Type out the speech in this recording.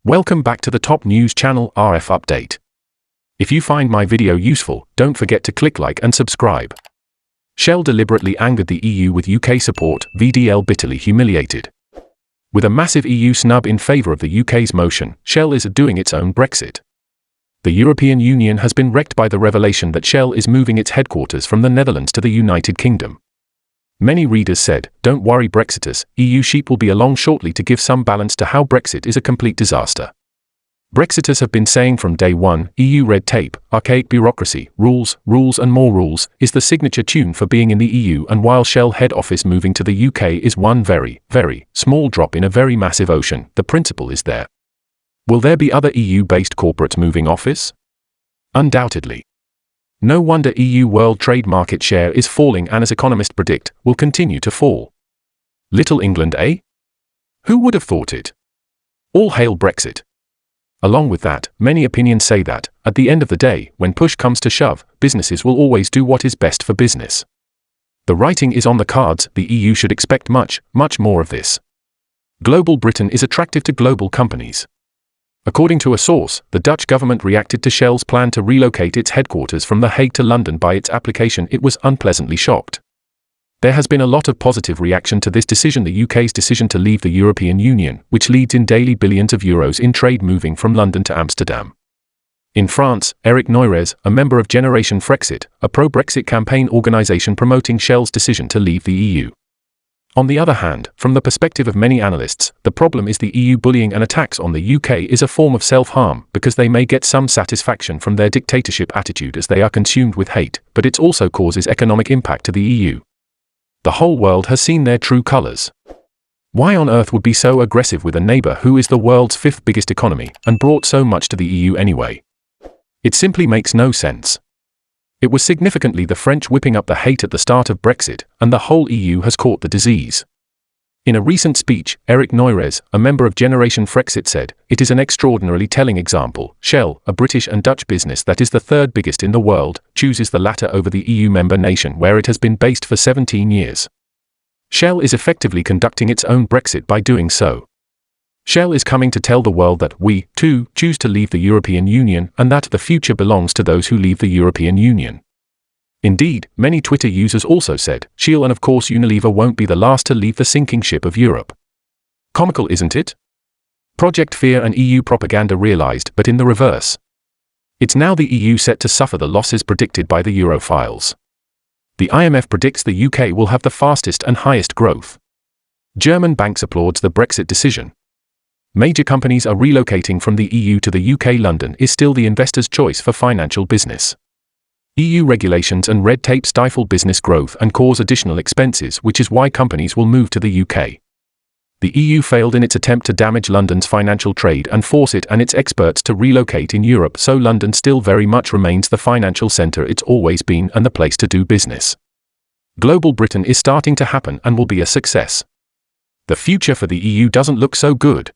Welcome back to the top news channel RF Update. If you find my video useful, don't forget to click like and subscribe. Shell deliberately angered the EU with UK support, VDL bitterly humiliated. With a massive EU snub in favour of the UK's motion, Shell is doing its own Brexit. The European Union has been wrecked by the revelation that Shell is moving its headquarters from the Netherlands to the United Kingdom. Many readers said, "Don't worry Brexiters, EU sheep will be along shortly to give some balance to how Brexit is a complete disaster." Brexiters have been saying from day one, EU red tape, archaic bureaucracy, rules and more rules, is the signature tune for being in the EU, and while Shell head office moving to the UK is one very, very small drop in a very massive ocean, the principle is there. Will there be other EU-based corporates moving office? Undoubtedly. No wonder EU world trade market share is falling and, as economists predict, will continue to fall. Little England, eh? Who would have thought it? All hail Brexit. Along with that, many opinions say that, at the end of the day, when push comes to shove, businesses will always do what is best for business. The writing is on the cards, the EU should expect much more of this. Global Britain is attractive to global companies. According to a source, the Dutch government reacted to Shell's plan to relocate its headquarters from The Hague to London by its application. It was unpleasantly shocked. There has been a lot of positive reaction to this decision, the UK's decision to leave the European Union, which leads in daily billions of euros in trade moving from London to Amsterdam. In France, Eric Noyrez, a member of Generation Frexit, a pro-Brexit campaign organisation promoting Shell's decision to leave the EU. On the other hand, from the perspective of many analysts, the problem is the EU bullying and attacks on the UK is a form of self-harm, because they may get some satisfaction from their dictatorship attitude as they are consumed with hate, but it also causes economic impact to the EU. The whole world has seen their true colours. Why on earth would be so aggressive with a neighbour who is the world's fifth biggest economy, and brought so much to the EU anyway? It simply makes no sense. It was significantly the French whipping up the hate at the start of Brexit, and the whole EU has caught the disease. In a recent speech, Eric Noyrez, a member of Generation Frexit, said, "It is an extraordinarily telling example. Shell, a British and Dutch business that is the third biggest in the world, chooses the latter over the EU member nation where it has been based for 17 years. Shell is effectively conducting its own Brexit by doing so. Shell is coming to tell the world that we, too, choose to leave the European Union, and that the future belongs to those who leave the European Union." Indeed, many Twitter users also said, Shell and of course Unilever won't be the last to leave the sinking ship of Europe. Comical, isn't it? Project Fear and EU propaganda realized, but in the reverse. It's now the EU set to suffer the losses predicted by the Europhiles. The IMF predicts the UK will have the fastest and highest growth. German banks applauds the Brexit decision. Major companies are relocating from the EU to the UK. London is still the investor's choice for financial business. EU regulations and red tape stifle business growth and cause additional expenses, which is why companies will move to the UK. The EU failed in its attempt to damage London's financial trade and force it and its experts to relocate in Europe, so London still very much remains the financial centre it's always been and the place to do business. Global Britain is starting to happen and will be a success. The future for the EU doesn't look so good.